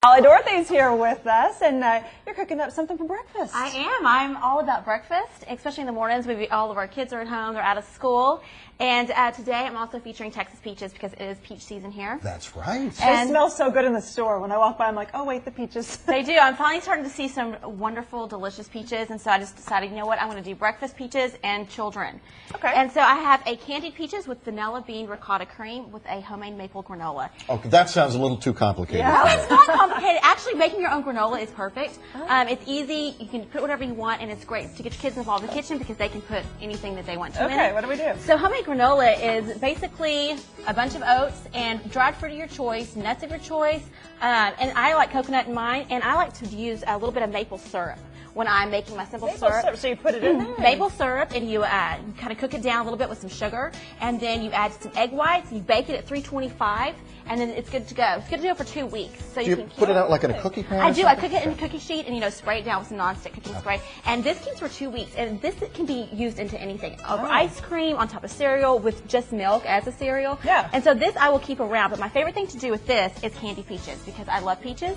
Holly Dorothy's here with us, and you're cooking up something for breakfast. I am. I'm all about breakfast, especially in the mornings. All of our kids are at home. They're out of school. And today I'm also featuring Texas peaches because it is peach season here. That's right. They smell so good in the store. When I walk by, I'm like, oh, wait, the peaches. They do. I'm finally starting to see some wonderful, delicious peaches, and so I just decided, you know what, I'm going to do breakfast peaches and children. Okay. And so I have a candied peaches with vanilla bean ricotta cream with a homemade maple granola. Okay, that sounds a little too complicated. Yeah. for me. It's not complicated. Actually, making your own granola is perfect. It's easy. You can put whatever you want, and it's great to get your kids involved in the kitchen because they can put anything that they want to in it. Okay, what do we do? So homemade granola is basically a bunch of oats and dried fruit of your choice, nuts of your choice, and I like coconut in mine, and I like to use a little bit of maple syrup when I'm making my simple syrup. So you put it in there? Maple syrup, and you kind of cook it down a little bit with some sugar, and then you add some egg whites, you bake it at 325, and then it's good to go. It's good to go for 2 weeks. So Do you can put it out like in a cookie pan? I or do. I something? cook it in a cookie sheet and, spray it down with some nonstick cooking spray. And this keeps for 2 weeks. And this can be used into anything. Over ice cream, on top of cereal, with just milk as a cereal. Yeah. And so this I will keep around. But my favorite thing to do with this is candy peaches because I love peaches.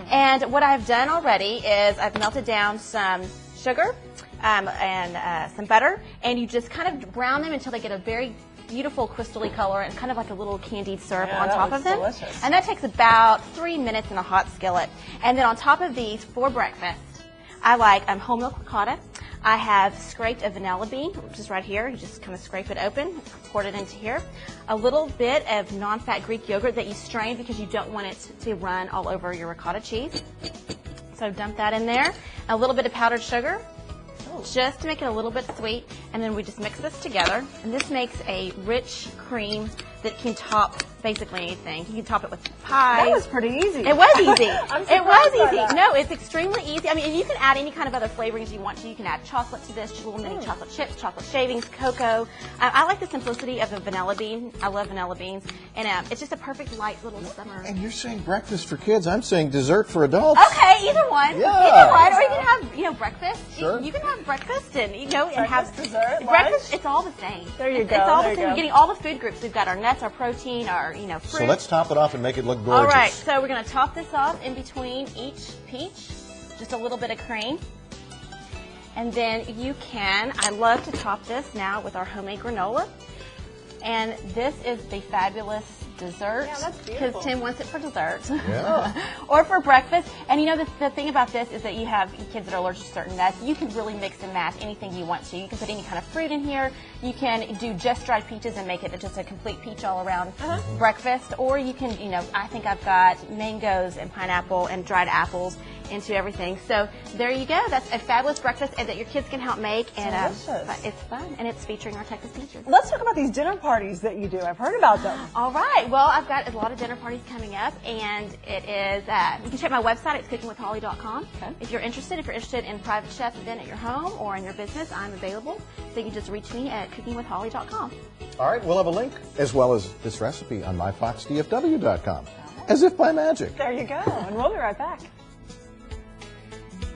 And what I've done already is I've melted down some sugar and some butter. And you just kind of brown them until they get a very beautiful crystally color and kind of like a little candied syrup on top of them. Delicious. And that takes about 3 minutes in a hot skillet. And then on top of these for breakfast, I like whole milk ricotta. I have scraped a vanilla bean, which is right here. You just kind of scrape it open, pour it into here. A little bit of non-fat Greek yogurt that you strain because you don't want it to run all over your ricotta cheese. So dump that in there. A little bit of powdered sugar, just to make it a little bit sweet, and then we just mix this together, and this makes a rich cream that can top basically anything. You can top it with pie. That was pretty easy. It was easy. I'm It was surprised by easy. that. No, it's extremely easy. I mean, and you can add any kind of other flavorings you want to. You can add chocolate to this, little mini chocolate chips, chocolate shavings, cocoa. I like the simplicity of the vanilla bean. I love vanilla beans, and it's just a perfect light little summer. And you're saying breakfast for kids. I'm saying dessert for adults. Okay, either one. Yeah. Either one. Or you can have, breakfast. Sure. You can have breakfast and, and have Breakfast, dessert, breakfast. lunch. It's all the same. There you It's go, all there the you same. go. We're getting all the food groups. We've got our nuts, our protein, our, fruit. So let's top it off and make it look All gorgeous. right, so we're going to top this off in between each peach. Just a little bit of cream. And then I love to top this now with our homemade granola. And this is the fabulous dessert. Yeah, that's beautiful. Because Tim wants it for dessert. Yeah. Or for breakfast. And the thing about this is that you have kids that are allergic to certain nuts. You can really mix and match anything you want to. You can put any kind of fruit in here. You can do just dried peaches and make it just a complete peach all around breakfast. Or you can, I think I've got mangoes and pineapple and dried apples into everything. So there you go. That's a fabulous breakfast that your kids can help make. And Delicious. it's fun. And it's featuring our Texas peaches. Let's talk about these dinner parties that you do. I've heard about them. All right. Well, I've got a lot of dinner parties coming up, and it is, you can check my website. It's cookingwithholly.com. Okay. If you're interested in private chef event at your home or in your business, I'm available. So you can just reach me at cookingwithholly.com. All right, we'll have a link as well as this recipe on myfoxdfw.com. As if by magic. There you go, and we'll be right back.